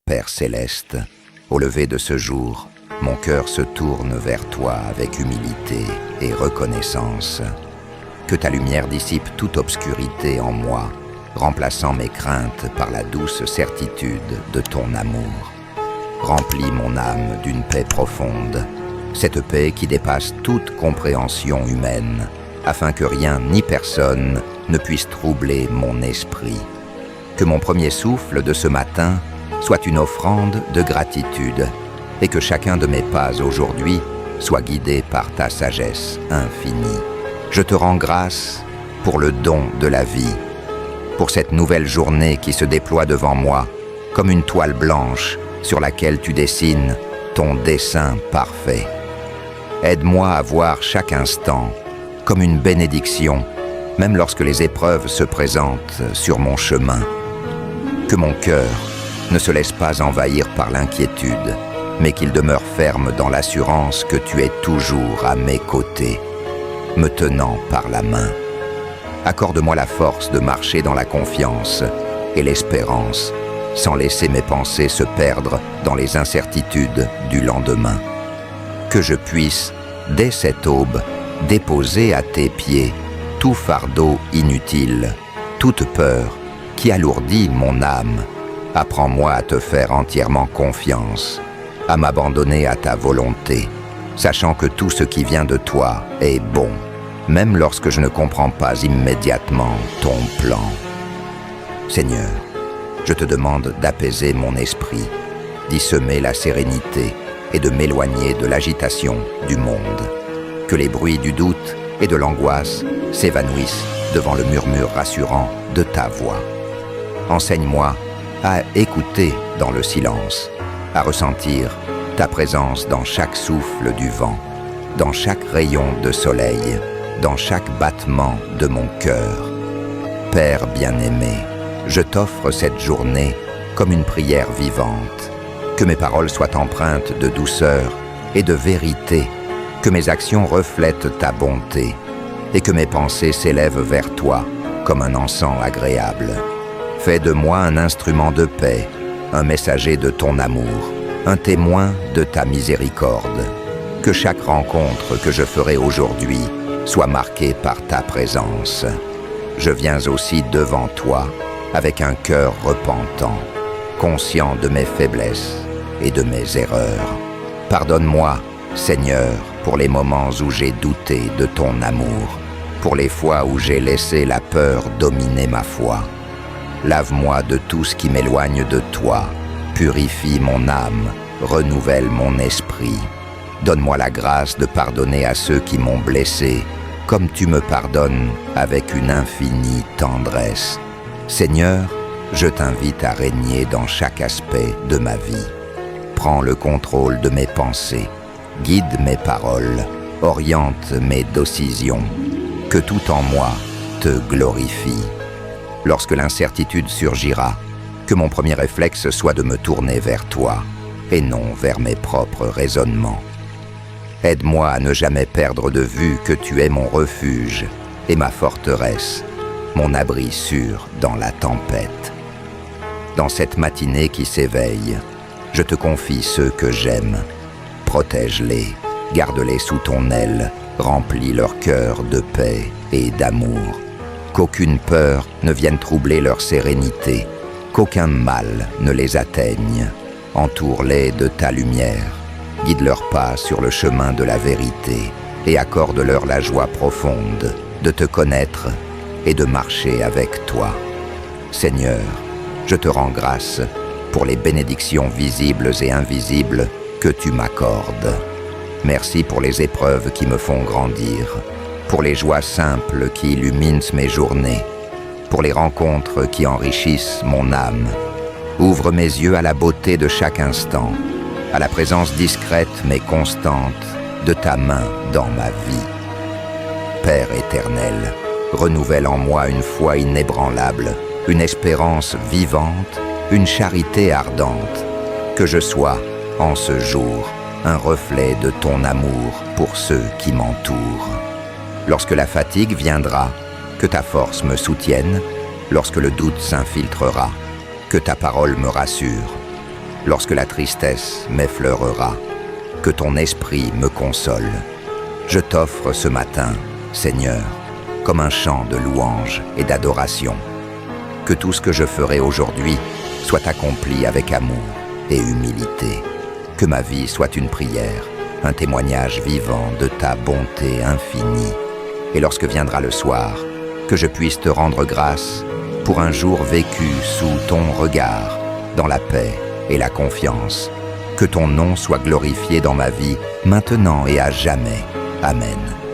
Père céleste, au lever de ce jour, mon cœur se tourne vers toi avec humilité et reconnaissance. Que ta lumière dissipe toute obscurité en moi, remplaçant mes craintes par la douce certitude de ton amour. Remplis mon âme d'une paix profonde, cette paix qui dépasse toute compréhension humaine, afin que rien ni personne ne puisse troubler mon esprit. Que mon premier souffle de ce matin soit une offrande de gratitude, et que chacun de mes pas aujourd'hui soit guidé par ta sagesse infinie. Je te rends grâce pour le don de la vie, pour cette nouvelle journée qui se déploie devant moi comme une toile blanche sur laquelle tu dessines ton dessein parfait. Aide-moi à voir chaque instant comme une bénédiction, même lorsque les épreuves se présentent sur mon chemin. Que mon cœur ne se laisse pas envahir par l'inquiétude, mais qu'il demeure ferme dans l'assurance que tu es toujours à mes côtés, me tenant par la main. Accorde-moi la force de marcher dans la confiance et l'espérance, sans laisser mes pensées se perdre dans les incertitudes du lendemain. Que je puisse, dès cette aube, déposer à tes pieds tout fardeau inutile, toute peur qui alourdit mon âme. Apprends-moi à te faire entièrement confiance, à m'abandonner à ta volonté, sachant que tout ce qui vient de toi est bon, même lorsque je ne comprends pas immédiatement ton plan. Seigneur, je te demande d'apaiser mon esprit, d'y semer la sérénité et de m'éloigner de l'agitation du monde. Que les bruits du doute et de l'angoisse s'évanouissent devant le murmure rassurant de ta voix. Enseigne-moi à écouter dans le silence, à ressentir ta présence dans chaque souffle du vent, dans chaque rayon de soleil, dans chaque battement de mon cœur. Père bien-aimé, je t'offre cette journée comme une prière vivante. Que mes paroles soient empreintes de douceur et de vérité, que mes actions reflètent ta bonté et que mes pensées s'élèvent vers toi comme un encens agréable. Fais de moi un instrument de paix, un messager de ton amour, un témoin de ta miséricorde. Que chaque rencontre que je ferai aujourd'hui soit marquée par ta présence. Je viens aussi devant toi avec un cœur repentant, conscient de mes faiblesses et de mes erreurs. Pardonne-moi, Seigneur, pour les moments où j'ai douté de ton amour, pour les fois où j'ai laissé la peur dominer ma foi. Lave-moi de tout ce qui m'éloigne de toi, purifie mon âme, renouvelle mon esprit. Donne-moi la grâce de pardonner à ceux qui m'ont blessé, comme tu me pardonnes avec une infinie tendresse. Seigneur, je t'invite à régner dans chaque aspect de ma vie. Prends le contrôle de mes pensées, guide mes paroles, oriente mes décisions. Que tout en moi te glorifie. Lorsque l'incertitude surgira, que mon premier réflexe soit de me tourner vers toi et non vers mes propres raisonnements. Aide-moi à ne jamais perdre de vue que tu es mon refuge et ma forteresse, mon abri sûr dans la tempête. Dans cette matinée qui s'éveille, je te confie ceux que j'aime. Protège-les, garde-les sous ton aile, remplis leur cœur de paix et d'amour. Qu'aucune peur ne vienne troubler leur sérénité, qu'aucun mal ne les atteigne. Entoure-les de ta lumière, guide leurs pas sur le chemin de la vérité et accorde-leur la joie profonde de te connaître et de marcher avec toi. Seigneur, je te rends grâce pour les bénédictions visibles et invisibles que tu m'accordes. Merci pour les épreuves qui me font grandir, pour les joies simples qui illuminent mes journées, pour les rencontres qui enrichissent mon âme. Ouvre mes yeux à la beauté de chaque instant, à la présence discrète mais constante de ta main dans ma vie. Père éternel, renouvelle en moi une foi inébranlable, une espérance vivante, une charité ardente. Que je sois, en ce jour, un reflet de ton amour pour ceux qui m'entourent. Lorsque la fatigue viendra, que ta force me soutienne. Lorsque le doute s'infiltrera, que ta parole me rassure. lorsque la tristesse m'effleurera, que ton esprit me console. Je t'offre ce matin, Seigneur, comme un chant de louange et d'adoration. Que tout ce que je ferai aujourd'hui soit accompli avec amour et humilité. Que ma vie soit une prière, un témoignage vivant de ta bonté infinie. Et lorsque viendra le soir, que je puisse te rendre grâce pour un jour vécu sous ton regard, dans la paix et la confiance. Que ton nom soit glorifié dans ma vie, maintenant et à jamais. Amen.